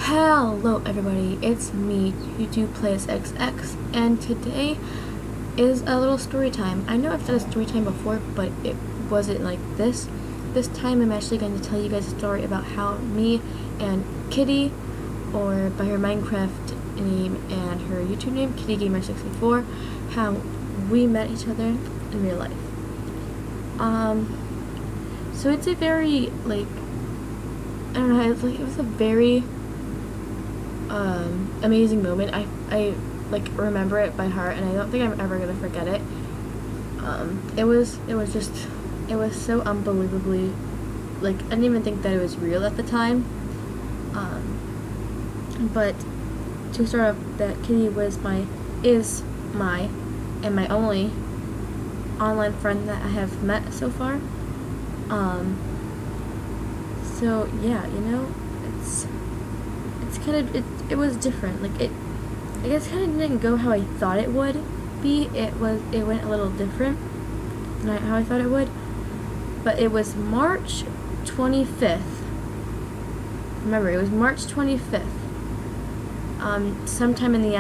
Hello everybody, it's me, YouTube Plays XX, and today is a little story time. I know I've done a story time before, but it wasn't like this. This time I'm actually going to tell you guys a story about how me and Kitty, or by her Minecraft name and her YouTube name, KittyGamer64, how we met each other in real life. So it's a very, like, I don't know, it was a very amazing moment. I like remember it by heart, and I don't think I'm ever gonna forget it. It was so unbelievably, like, I didn't even think that it was real at the time. But to start off, that Kitty is my only online friend that I have met so far. So yeah, you know, it's kind of, it was different. Like, I guess kind of didn't go how I thought it would be. It went a little different than how I thought it would. But it was March 25th. Remember, it was March 25th. Sometime in the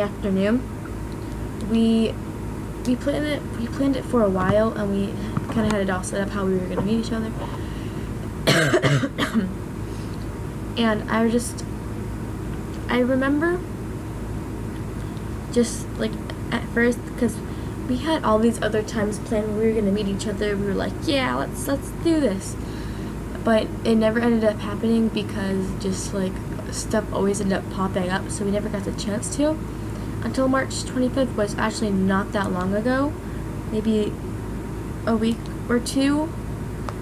afternoon. We planned it for a while, and we kind of had it all set up how we were going to meet each other. And I remember just, like, at first, because we had all these other times planned where we were going to meet each other. We were like, yeah, let's do this. But it never ended up happening because just, like, stuff always ended up popping up, so we never got the chance to. Until March 25th was actually not that long ago. Maybe a week or two.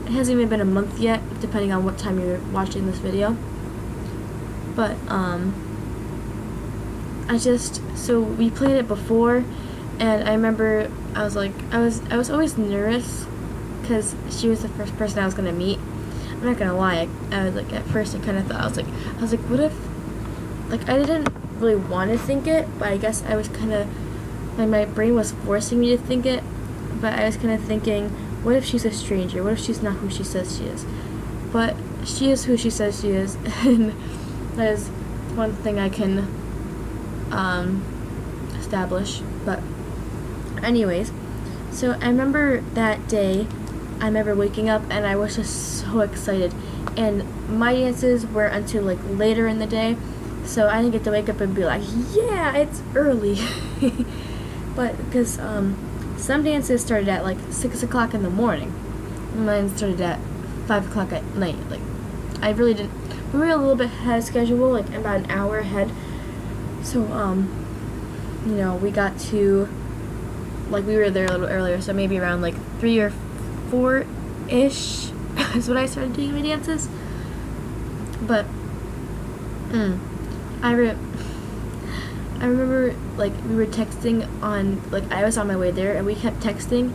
It hasn't even been a month yet, depending on what time you're watching this video. But, so we played it before, and I remember I was always nervous, because she was the first person I was going to meet. I'm not going to lie, I was like, at first I kind of thought, I was like, what if, like, I didn't really want to think it, but I guess I was kind of, my brain was forcing me to think it, but I was kind of thinking, what if she's a stranger? What if she's not who she says she is? But she is who she says she is, and that is one thing I can establish. But anyways, so I remember that day, I remember waking up and I was just so excited, and my dances were until, like, later in the day, so I didn't get to wake up and be like, yeah, it's early. But because some dances started at, like, 6 o'clock in the morning, and mine started at 5 o'clock at night. Like, I really didn't, we were a little bit ahead of schedule, like about an hour ahead. So, you know, we got to, like, we were there a little earlier, so maybe around, like, 3 or 4-ish is what I started doing my dances. But, I remember, like, we were texting on, like, I was on my way there, and we kept texting,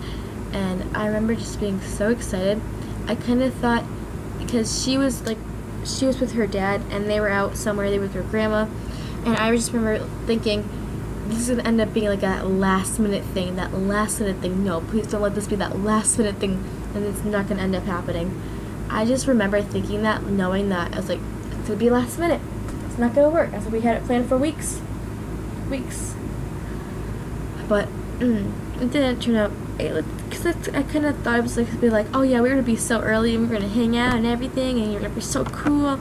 and I remember just being so excited. I kind of thought, because she was with her dad, and they were out somewhere, they were with her grandma, and I just remember thinking, this is going to end up being, like, that last minute thing. No, please don't let this be that last minute thing, and it's not going to end up happening. I just remember thinking that, knowing that, I was like, it's going to be last minute. It's not going to work. I said, we had it planned for weeks. But it didn't turn out, because I kind of thought it was like, to be like, oh yeah, we're going to be so early, and we're going to hang out and everything, and you're going to be so cool.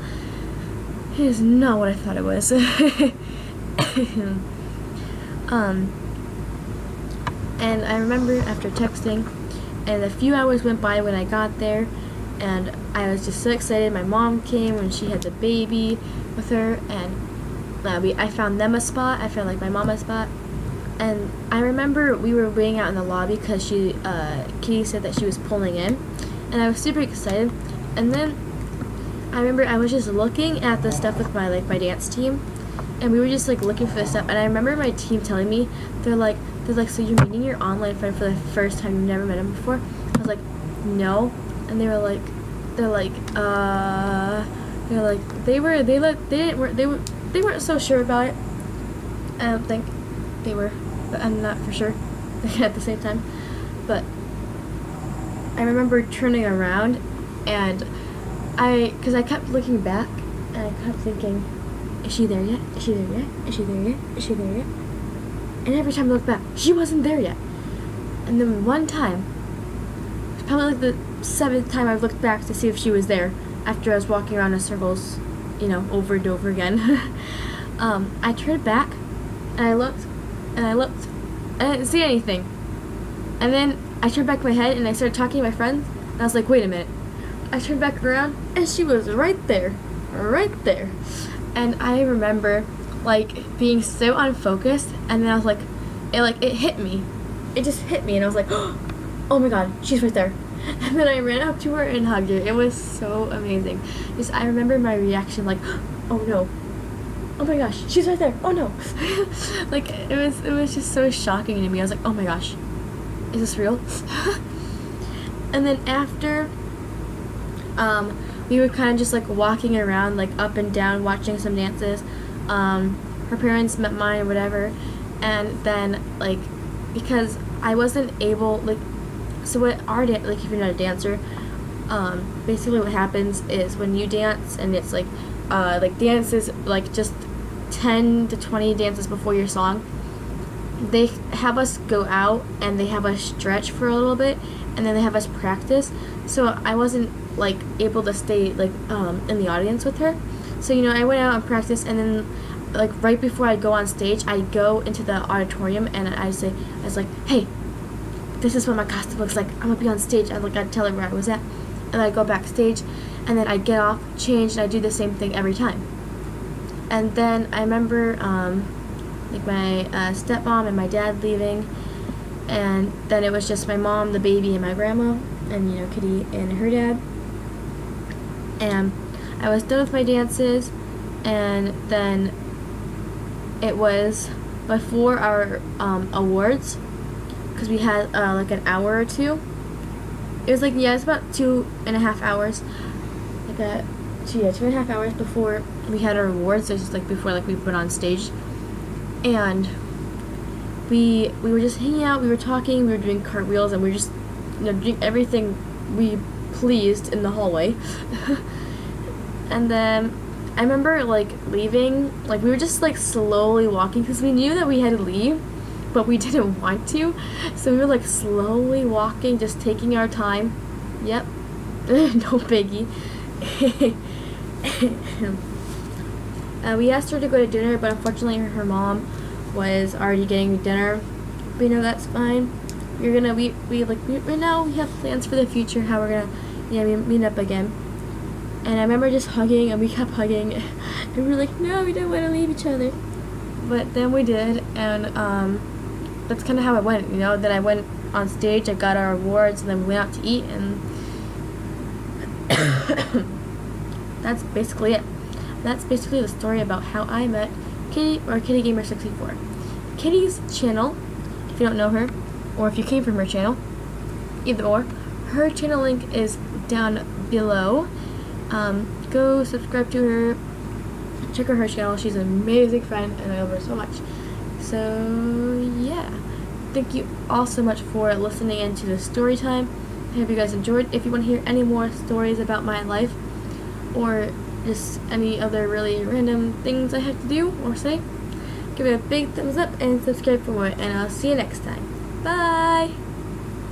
It is not what I thought it was. And I remember after texting, and a few hours went by when I got there, and I was just so excited. My mom came when she had the baby with her, and I found them a spot. I found, like, my mom a spot, and I remember we were waiting out in the lobby because Kitty said that she was pulling in, and I was super excited. And then I remember I was just looking at the stuff with my dance team, and we were just, like, looking for the stuff, and I remember my team telling me, they're like, so you're meeting your online friend for the first time, you've never met him before? I was like, no. And they weren't so sure about it. I don't think they were, but I'm not for sure at the same time. But I remember turning around, and because I kept looking back, and I kept thinking, is she there yet? Is she there yet? Is she there yet? Is she there yet? And every time I looked back, she wasn't there yet. And then one time, probably like the 7th time I've looked back to see if she was there after I was walking around in circles, over and over again. I turned back and I looked and I looked and I didn't see anything. And then I turned back my head and I started talking to my friends and I was like, wait a minute. I turned back around and she was right there. And I remember being so unfocused, and then I was like, it hit me. It just hit me and I was like, oh my god, she's right there. And then I ran up to her and hugged her. It was so amazing. I remember my reaction oh no. Oh my gosh, she's right there. Oh no. It was just so shocking to me. I was like, oh my gosh, is this real? And then after, we were kind of just walking around up and down watching some dances. Her parents met mine or whatever, and then because I wasn't able so what our if you're not a dancer, basically what happens is when you dance and it's dances just 10 to 20 dances before your song, they have us go out and they have us stretch for a little bit and then they have us practice. So I wasn't able to stay in the audience with her. So I went out and practiced, and then right before I go on stage, I go into the auditorium and I was like, hey, this is what my costume looks like. I'm gonna be on stage. I'd tell her where I was at, and I go backstage, and then I get off, change, and I do the same thing every time. And then I remember my stepmom and my dad leaving, and then it was just my mom, the baby, and my grandma, and Kitty and her dad. And I was done with my dances, and then it was before our awards, because we had an hour or two. It was it's about 2.5 hours, 2.5 hours before we had our awards. So it's just before we went on stage, and we were just hanging out, we were talking, we were doing cartwheels, and we were just doing everything we pleased in the hallway. And then I remember leaving, we were just slowly walking because we knew that we had to leave, but we didn't want to, so we were slowly walking, just taking our time. Yep. No biggie. We asked her to go to dinner, but unfortunately her mom was already getting dinner. But that's fine. We're gonna we right now we have plans for the future, how we're gonna meet up again. And I remember just hugging, and we kept hugging, and we were like, no, we don't want to leave each other. But then we did, and that's kind of how it went. Then I went on stage, I got our awards, and then we went out to eat, and that's basically it. That's basically the story about how I met Kitty, or Kitty Gamer 64. Kitty's channel, if you don't know her, or if you came from her channel, either or, her channel link is down below. Go subscribe to her, check out her channel. She's an amazing friend, and I love her so much. So yeah, thank you all so much for listening in to the story time. I hope you guys enjoyed. If you want to hear any more stories about my life, or just any other really random things I have to do or say, give it a big thumbs up and subscribe for more, and I'll see you next time. Bye!